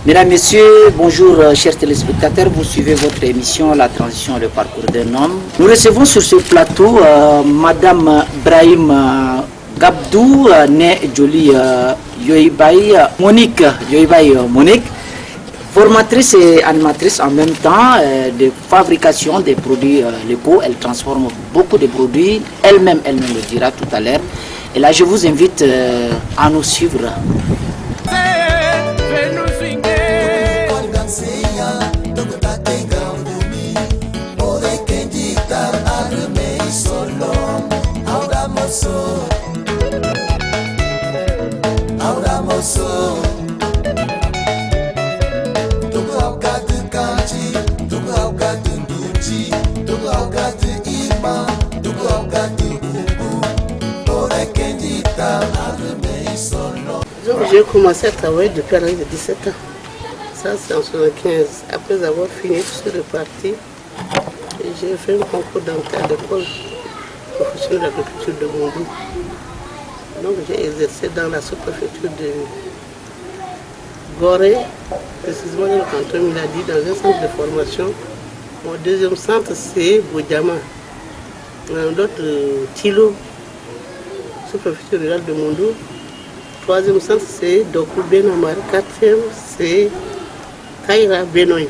Mesdames, Messieurs, bonjour chers téléspectateurs, vous suivez votre émission La transition et le parcours d'un homme. Nous recevons sur ce plateau Madame Brahim Gabdou, née Jolie Yoibaï Monique, formatrice et animatrice en même temps de fabrication des produits locaux. Elle transforme beaucoup de produits, elle-même le dira tout à l'heure. Et là, je vous invite à nous suivre. J'ai commencé à travailler depuis l'âge de 17 ans. Ça, c'est en 1975. Après avoir fini, je suis reparti. J'ai fait un concours d'entrée à l'école professionnelle d'agriculture de Mondou. Donc, j'ai exercé dans la sous-préfecture de Gorée, précisément dans le canton Miladi, dans un centre de formation. Mon deuxième centre, c'est Boudjama. Dans d'autres Tilo, sous-préfecture rurale de Mondou. Troisième centre, c'est Dokou Benomar. Quatrième, c'est Kaira Benoï.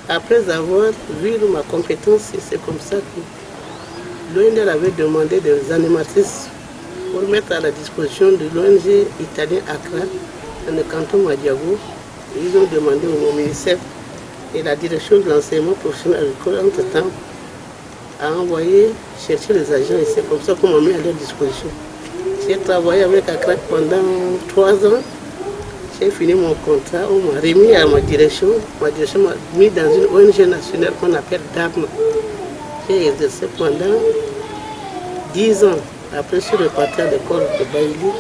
Après avoir vu ma compétence, c'est comme ça que l'ONG avait demandé des animatrices pour mettre à la disposition de l'ONG italien Accra dans le canton Madiago. Ils ont demandé au ministère et la direction de l'enseignement professionnel agricole entre-temps a envoyé chercher les agents et c'est comme ça qu'on m'a mis à leur disposition. J'ai travaillé avec Accra pendant 3 ans. J'ai fini mon contrat, on m'a remis à ma direction. Ma direction m'a mis dans une ONG nationale qu'on appelle DARMA. J'ai exercé pendant 10 ans. Après, je suis reparti à l'école de Baïli.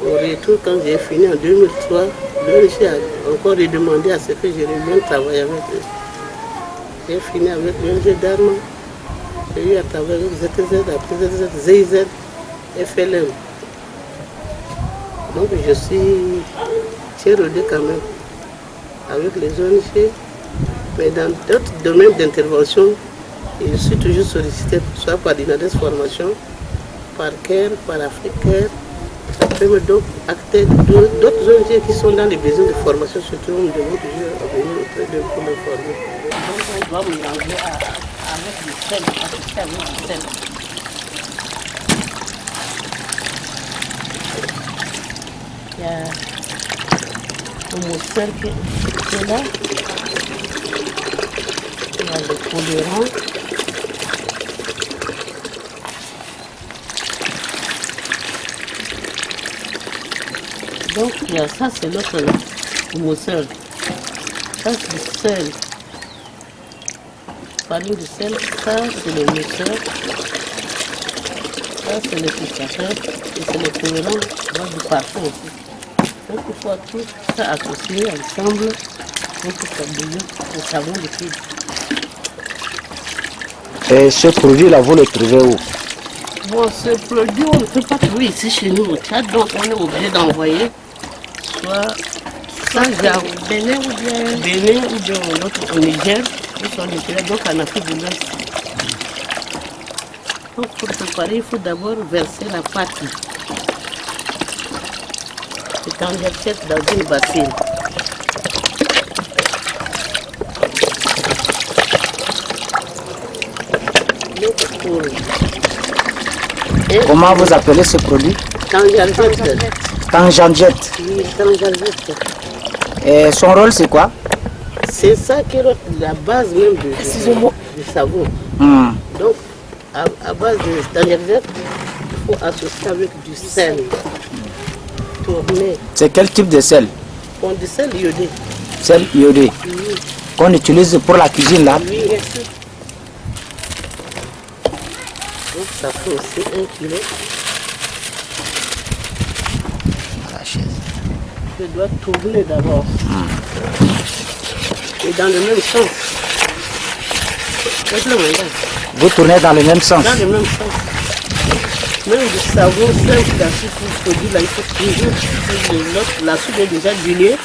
Au retour, quand j'ai fini en 2003, l'ONG a encore demandé à ce que je revienne travailler avec eux. J'ai fini avec l'ONG DARMA. J'ai eu à travailler avec ZZ, après ZZ, FLM. Donc je suis rodé quand même avec les ONG, mais dans d'autres domaines d'intervention, je suis toujours sollicité, soit par l'INADES Formation, par CARE, par Africaire. Ça peut me donc acter d'autres ONG qui sont dans les besoins de formation, surtout on me demande toujours à venir auprès d'eux pour me former. Donc on doit mélanger avec du sel, assister avec du sel. Il y a le moussel qui est là. Il y a le colorant. Donc il y a ça, c'est l'autre là, le moussel. Ça c'est le sel. Farine de sel, ça c'est le moussel. Ça c'est le pistache et c'est le colorant, du parfum aussi. Donc il faut tout ça associer ensemble pour que ça bouillonne le savon liquide. Et ce produit-là, vous le trouvez où? Bon, ce produit, on ne peut pas trouver ici chez nous au Tchad, donc on est obligé d'envoyer soit au Bénin ou bien au Niger, ils sont livrés donc en Afrique de l'Ouest. Donc pour préparer, il faut d'abord verser la pâte. C'est en verset dans une bassine. Comment vous appelez ce produit? Tangerjette. Tangerjette. Oui, tangerjette. Et son rôle, c'est quoi? C'est ça qui est la base même du savon. Donc, à base de tangerjette, il faut associer avec du sel. Tourner. C'est quel type de sel? On dit sel iodé. Sel iodé. Oui. Qu'on utilise pour la cuisine là? Oui, merci. Donc, ça fait aussi 1 kilo. La chaise. Je dois tourner d'abord. Et dans le même sens. Vous tournez dans le même sens? Dans le même sens. Même le savon simple dans ce produit là, il faut toujours la soude est déjà diluée.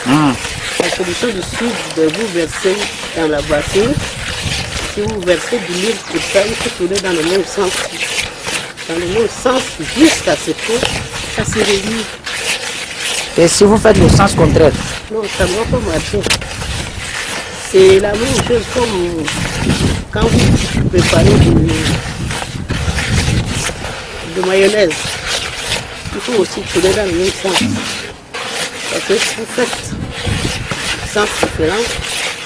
La solution du sucre, vous versez dans la bassine. Si vous versez de l'huile pour ça, il faut tourner dans le même sens. Dans le même sens jusqu'à ce que ça se réduise. Et si vous faites le sens contraire? Non, ça ne va pas marcher. C'est la même chose comme quand vous préparez de mayonnaise. Il faut aussi tourner dans le même sens. Parce que si vous faites sens différent,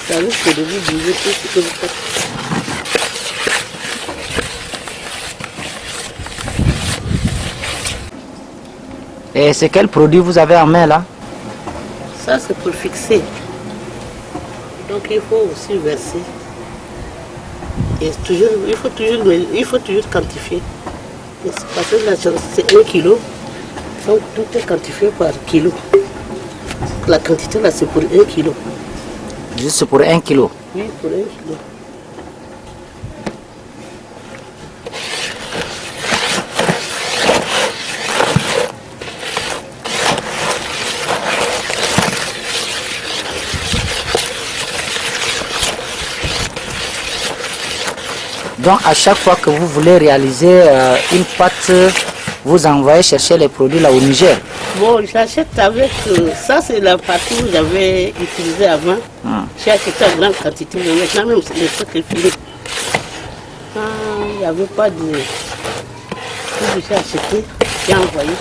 ça risque de vous bouger tout ce que vous faites. Et c'est quel produit vous avez en main là? Ça c'est pour fixer. Donc il faut aussi verser. Et il faut toujours quantifier. Parce que là c'est 1 kilo. Donc tout est quantifié par kilo. La quantité là c'est pour 1 kilo. Juste pour 1 kilo? Oui, pour 1 kilo. Donc à chaque fois que vous voulez réaliser une pâte, vous envoyez chercher les produits là au Niger? Bon, j'achète avec, ça c'est la partie que j'avais utilisée avant. J'ai acheté en grande quantité, mais maintenant même les trucs est fini. Quand il n'y avait pas de... J'ai acheté, j'ai envoyé.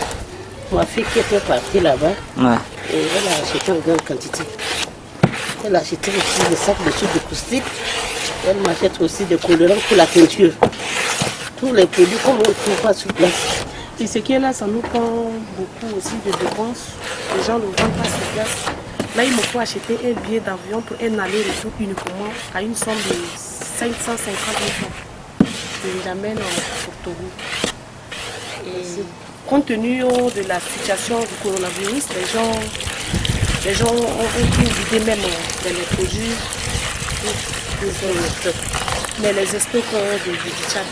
Ma fille qui était partie là-bas, et elle a acheté en grande quantité. Elle a acheté aussi des sacs de sucre de caustique. Elle m'achète aussi des colorants pour la peinture. Tous les produits qu'on ne trouve pas sur place. Et ce qui est là, ça nous prend beaucoup aussi de dépenses. Les gens ne vendent pas sur place. Là, il me faut acheter un billet d'avion pour un aller-retour uniquement à une somme de 550 000 francs. Je l'amène au Togo. Et compte tenu de la situation du coronavirus, les gens ont pu vider même dans les produits. Mais les stocks du Tchad.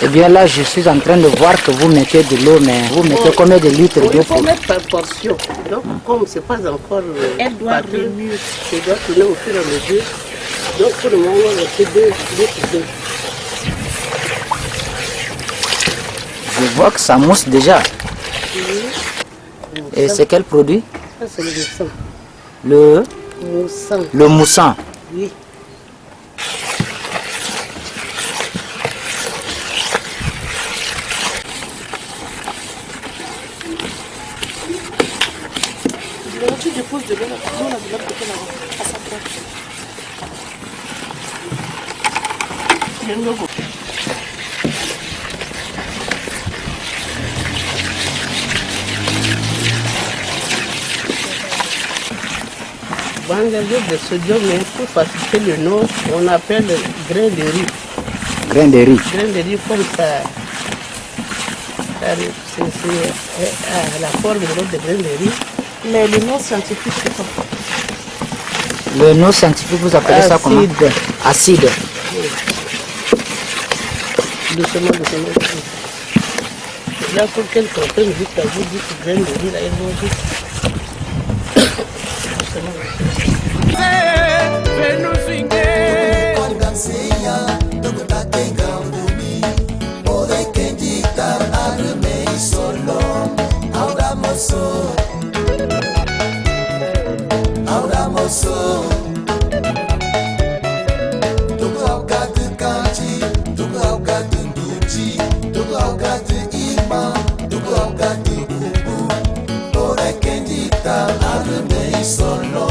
Eh bien là, je suis en train de voir que vous mettez de l'eau, mais vous mettez combien de litres d'eau? Il faut mettre par portion. Donc, comme ce n'est pas encore... Elle doit remuer. Elle doit tourner au fur et à mesure. Donc, pour le moment, c'est 2 litres d'eau. Je vois que ça mousse déjà. Et c'est quel produit? Ça, c'est le moussan. Le Moussan. Le moussan. Oui. Tu déposes de l'eau là, de l'autre côté là-bas, à sa place. Il y a un logo. Dans les œufs de sodium, mais pour faciliter le nom, on appelle grain de riz. Grain de riz. Grain de riz comme ça. C'est la forme de grain de riz. Mais le nom scientifique, c'est quoi? Le nom scientifique, vous appelez ça comment? Acide. Doucement. Là, pour qu'elle comprenne vite, vous dites grain de riz, là, elle va vite. Solo,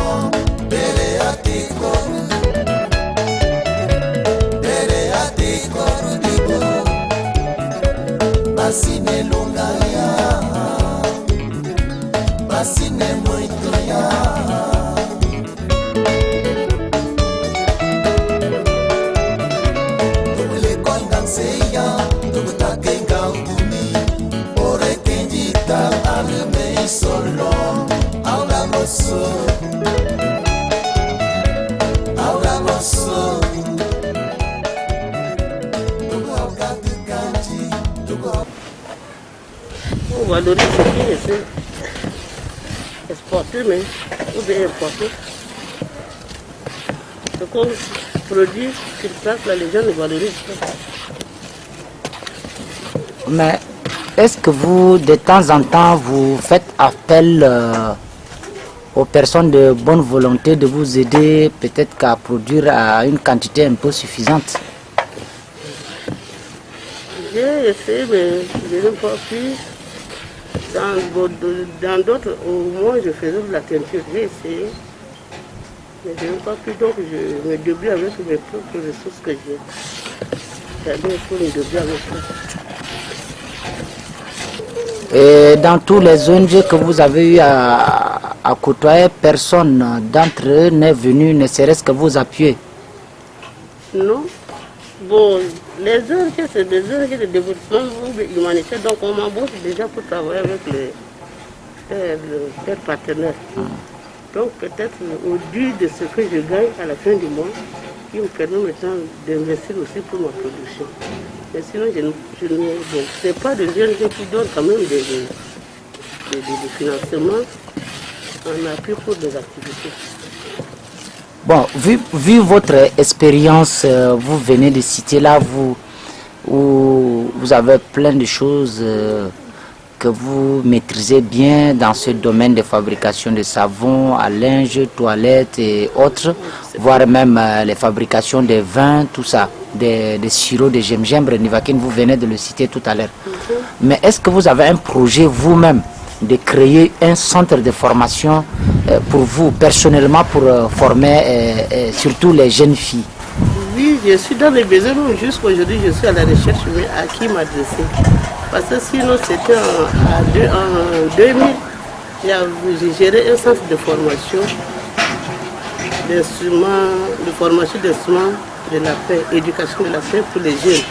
On valorise ce qui est exporté, mais ou bien importé. C'est comme produit sur place, là, les gens ne valorisent pas. Mais est-ce que vous, de temps en temps, vous faites appel aux personnes de bonne volonté de vous aider peut-être qu'à produire à une quantité un peu suffisante? J'ai essayé, mais je n'ai pas pu. Dans d'autres, au moins, je faisais de la teinture. J'ai essayé, mais je n'ai pas pu. Donc, je me débrouille avec mes propres ressources que j'ai. J'allais pour me débrouiller avec ça. Et dans tous les ONG que vous avez eu à côtoyer, personne d'entre eux n'est venu, ne serait-ce que vous appuyer? Non. Bon, les ONG, c'est des ONG de développement humanitaire, donc on m'embauche déjà pour travailler avec les partenaires. Donc peut-être au dû de ce que je gagne à la fin du mois, qui me permet maintenant d'investir aussi pour ma production. Mais sinon, je ne sais pas de ONG qui donnent quand même des financements en appui pour des activités. Bon, vu votre expérience, vous venez de citer là, vous avez plein de choses que vous maîtrisez bien dans ce domaine de fabrication de savon, à linge, toilettes et autres, voire même les fabrications de vins, tout ça, des sirops de gingembre, Nivaquine, vous venez de le citer tout à l'heure. Mais est-ce que vous avez un projet vous-même de créer un centre de formation pour vous, personnellement, pour former surtout les jeunes filles? Oui, je suis dans les besoins. Jusqu'aujourd'hui, je suis à la recherche, mais à qui m'adresser? Parce que sinon, c'était en 2000, j'ai géré un centre de formation d'instruments, de formation d'instruments de la paix, éducation de la paix pour les jeunes.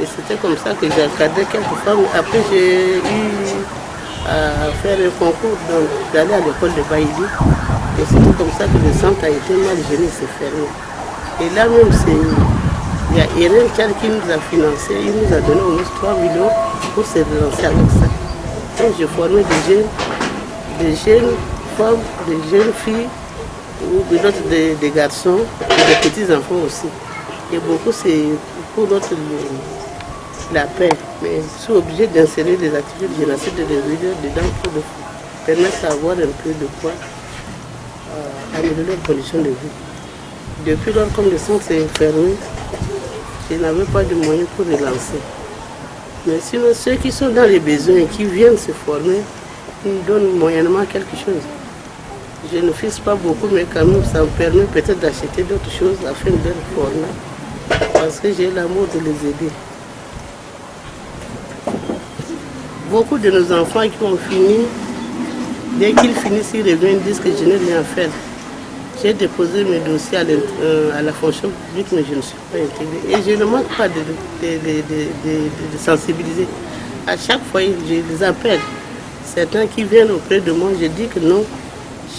Et c'était comme ça que j'ai encadré quelques femmes. Après, j'ai eu à faire un concours d'aller à l'école de Baïdi. Et c'était comme ça que le centre a été mal géré, c'est fermé. Et là même, il y a Irène Tchad qui nous a financé, il nous a donné au moins 3 millions pour se relancer avec ça. Donc j'ai formé des jeunes femmes, des jeunes filles, ou d'autres des garçons, et des petits enfants aussi. Et beaucoup c'est pour la paix. Mais je suis obligé d'insérer des activités de génocide de leaders dedans pour permettre d'avoir un peu de quoi améliorer les conditions de vie. Depuis lors, comme le centre est fermé, je n'avais pas de moyens pour relancer. Mais sinon, ceux qui sont dans les besoins et qui viennent se former, ils nous donnent moyennement quelque chose. Je ne fixe pas beaucoup, mais quand même, ça me permet peut-être d'acheter d'autres choses afin de les former. Parce que j'ai l'amour de les aider. Beaucoup de nos enfants qui ont fini, dès qu'ils finissent, ils reviennent, disent que je n'ai rien à faire. J'ai déposé mes dossiers à la fonction publique, mais je ne suis pas intégrée. Et je ne manque pas de sensibiliser. À chaque fois, je les appelle. Certains qui viennent auprès de moi, je dis que non,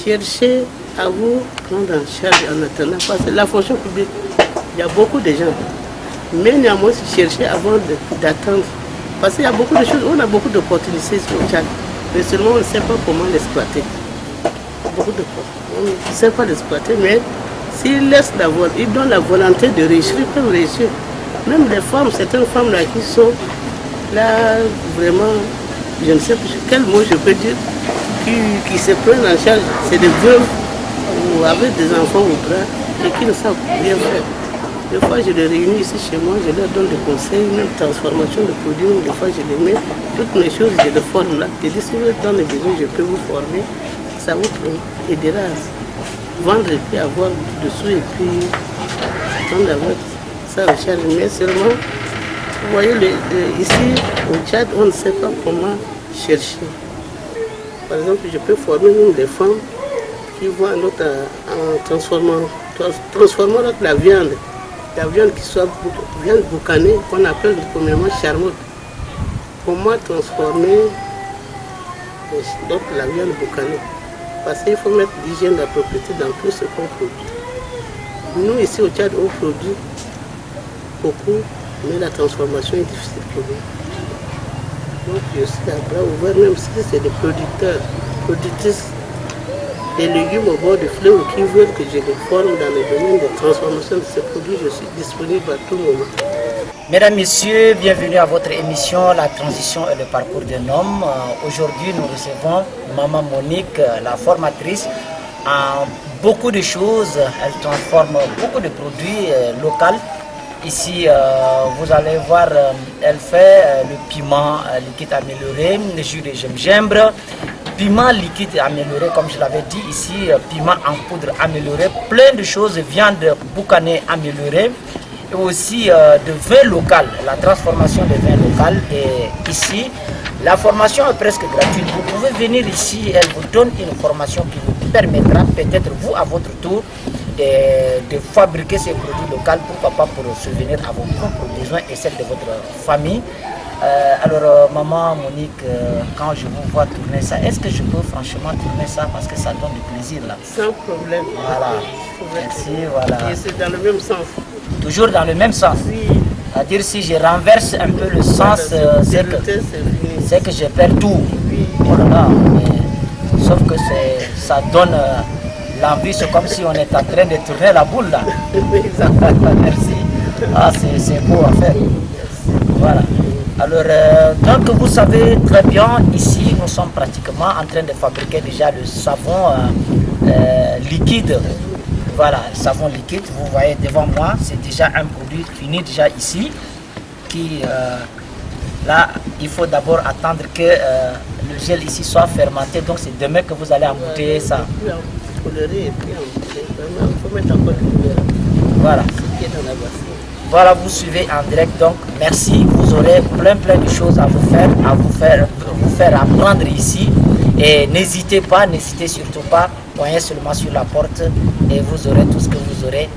cherchez à vous prendre en charge en attendant. Parce que la fonction publique, il y a beaucoup de gens. Mais néanmoins, cherchez avant d'attendre. Parce qu'il y a beaucoup de choses, on a beaucoup d'opportunités au Tchad. Mais seulement on ne sait pas comment l'exploiter. Beaucoup de choses. On ne sait pas l'exploiter, mais s'ils laissent ils donnent la volonté de réussir, ils peuvent réussir. Même les femmes, certaines femmes là qui sont là vraiment, je ne sais pas quel mot je peux dire, qui se prennent en charge, c'est des veuves ou avec des enfants au bras et qui ne savent rien faire. Des fois, je les réunis ici chez moi, je leur donne des conseils, même transformation de produits, des fois je les mets, toutes mes choses, je les forme là. Je dis, si vous êtes dans les besoins, je peux vous former. Ça vous aidera à vendre et puis avoir du dessous et puis prendre avec ça en charge. Mais seulement, vous voyez, ici au Tchad, on ne sait pas comment chercher. Par exemple, je peux former même des femmes qui vont en transformant la viande qui soit viande boucanée, qu'on appelle premièrement charmotte. Comment transformer la viande boucanée? Parce qu'il faut mettre l'hygiène de la propriété dans tout ce qu'on produit. Nous, ici au Tchad, on produit beaucoup, mais la transformation est difficile pour nous. Donc je suis à bras ouverts, même si c'est des producteurs, productrices des légumes au bord de fleuve qui veulent que je les forme dans le domaine de transformation de ces produits. Je suis disponible à tout moment. Mesdames, Messieurs, bienvenue à votre émission La transition et le parcours d'un homme. Aujourd'hui, nous recevons Maman Monique, la formatrice, en beaucoup de choses. Elle transforme beaucoup de produits locaux. Ici, vous allez voir, elle fait le piment liquide amélioré, le jus de gingembre, piment liquide amélioré, comme je l'avais dit ici, piment en poudre amélioré, plein de choses, viande boucanée améliorée. Et aussi de vin local, la transformation de vin local. Et ici, la formation est presque gratuite. Vous pouvez venir ici, elle vous donne une formation qui vous permettra peut-être vous à votre tour de fabriquer ces produits locaux, pourquoi pas pour subvenir à vos propres besoins et celles de votre famille. Alors maman Monique, quand je vous vois tourner ça, est-ce que je peux franchement tourner ça parce que ça donne du plaisir là? Sans problème. Voilà. Merci, voilà. Et c'est dans le même sens. Toujours dans le même sens. Oui. C'est-à-dire si je renverse un peu le sens, c'est que je perds tout. Oui. Voilà. Mais, sauf que ça donne l'envie, c'est comme si on est en train de tourner la boule là. Merci. Ah, c'est beau à faire. Voilà. Alors, donc vous savez très bien, ici nous sommes pratiquement en train de fabriquer déjà le savon liquide. Voilà, le savon liquide, vous voyez devant moi, c'est déjà un produit fini déjà ici. Qui, là, il faut d'abord attendre que le gel ici soit fermenté. Donc c'est demain que vous allez embouteiller ça. Voilà. Voilà, vous suivez en direct, donc merci. Vous aurez plein de choses à vous faire apprendre ici. Et n'hésitez surtout pas, poignez seulement sur la porte et vous aurez tout ce que vous aurez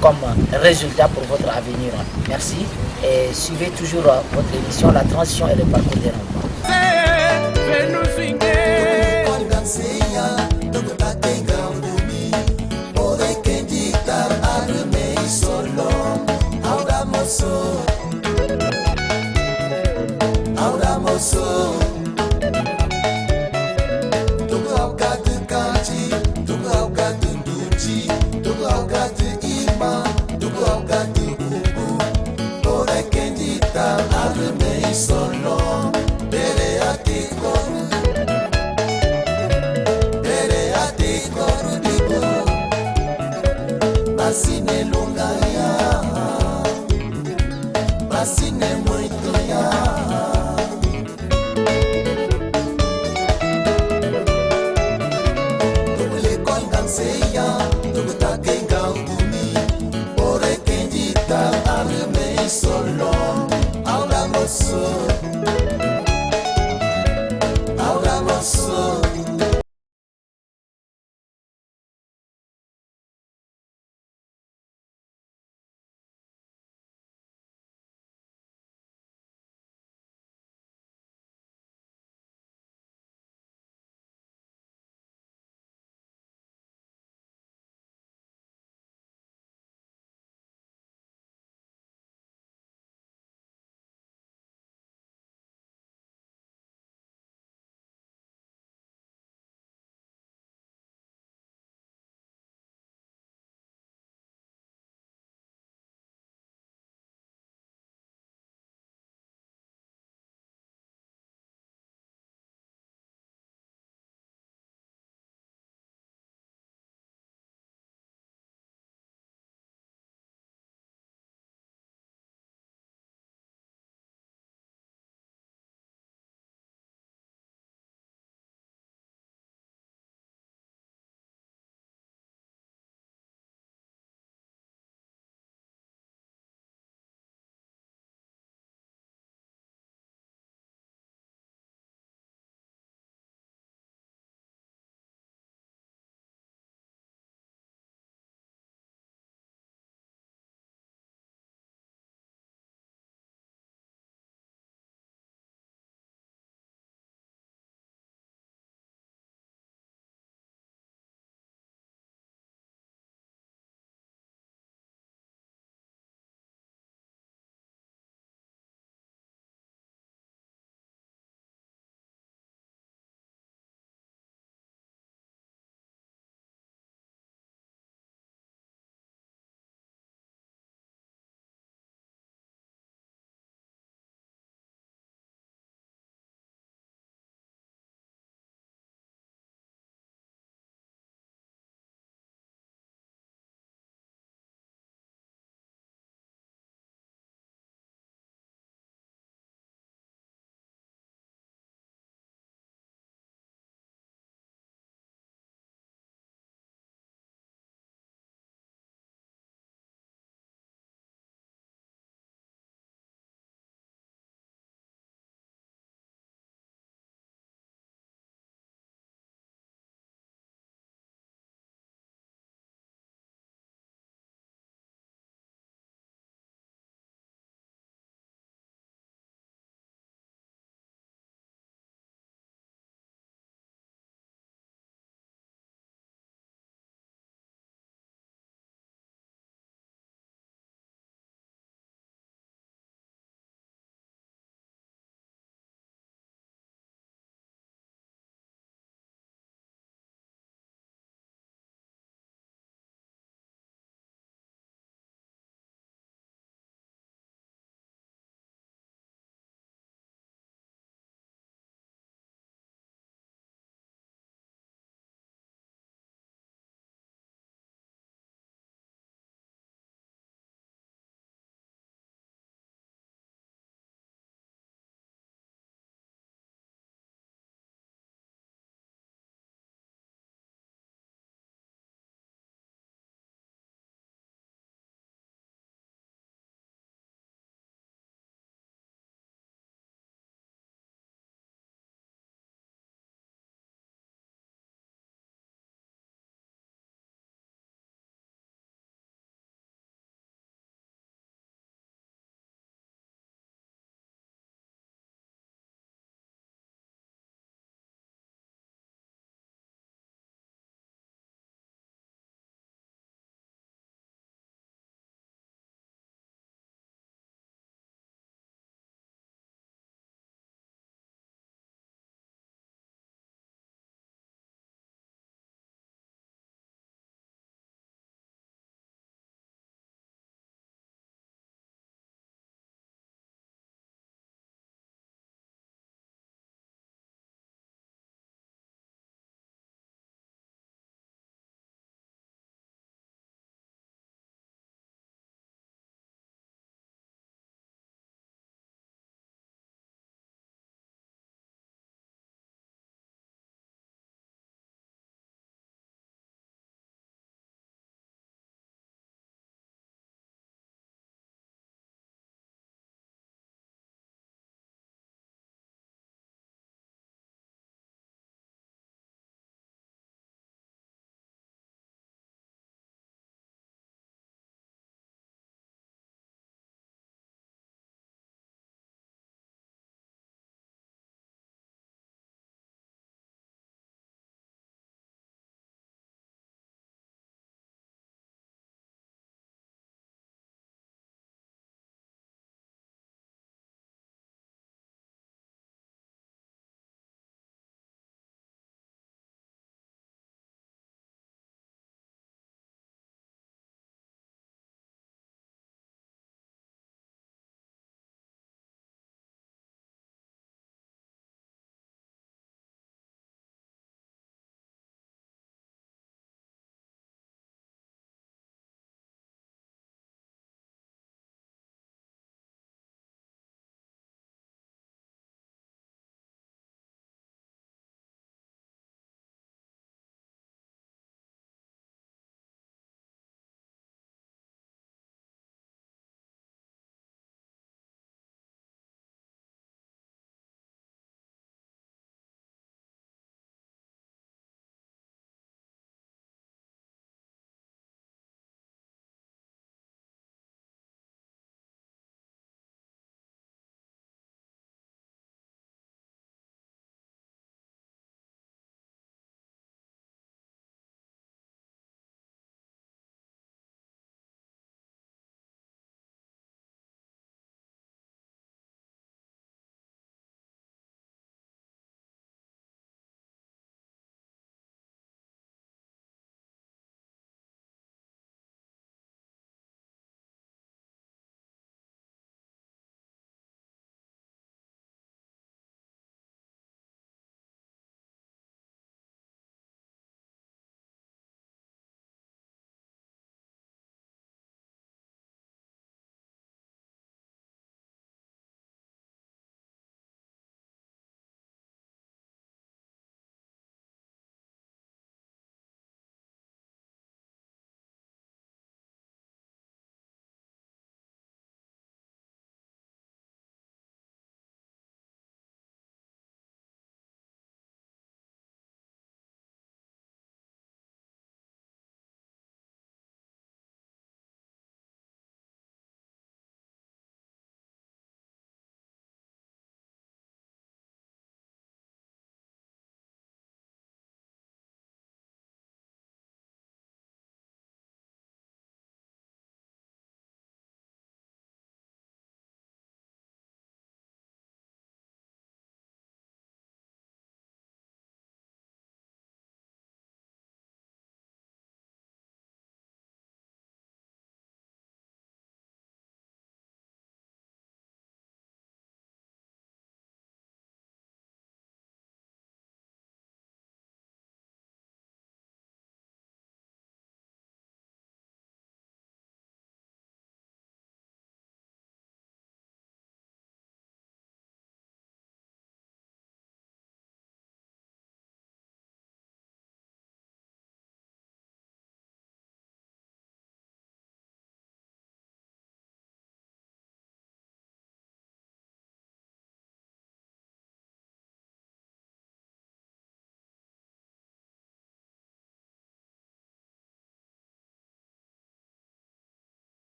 comme résultat pour votre avenir. Merci et suivez toujours votre émission La transition et le parcours des enfants. Así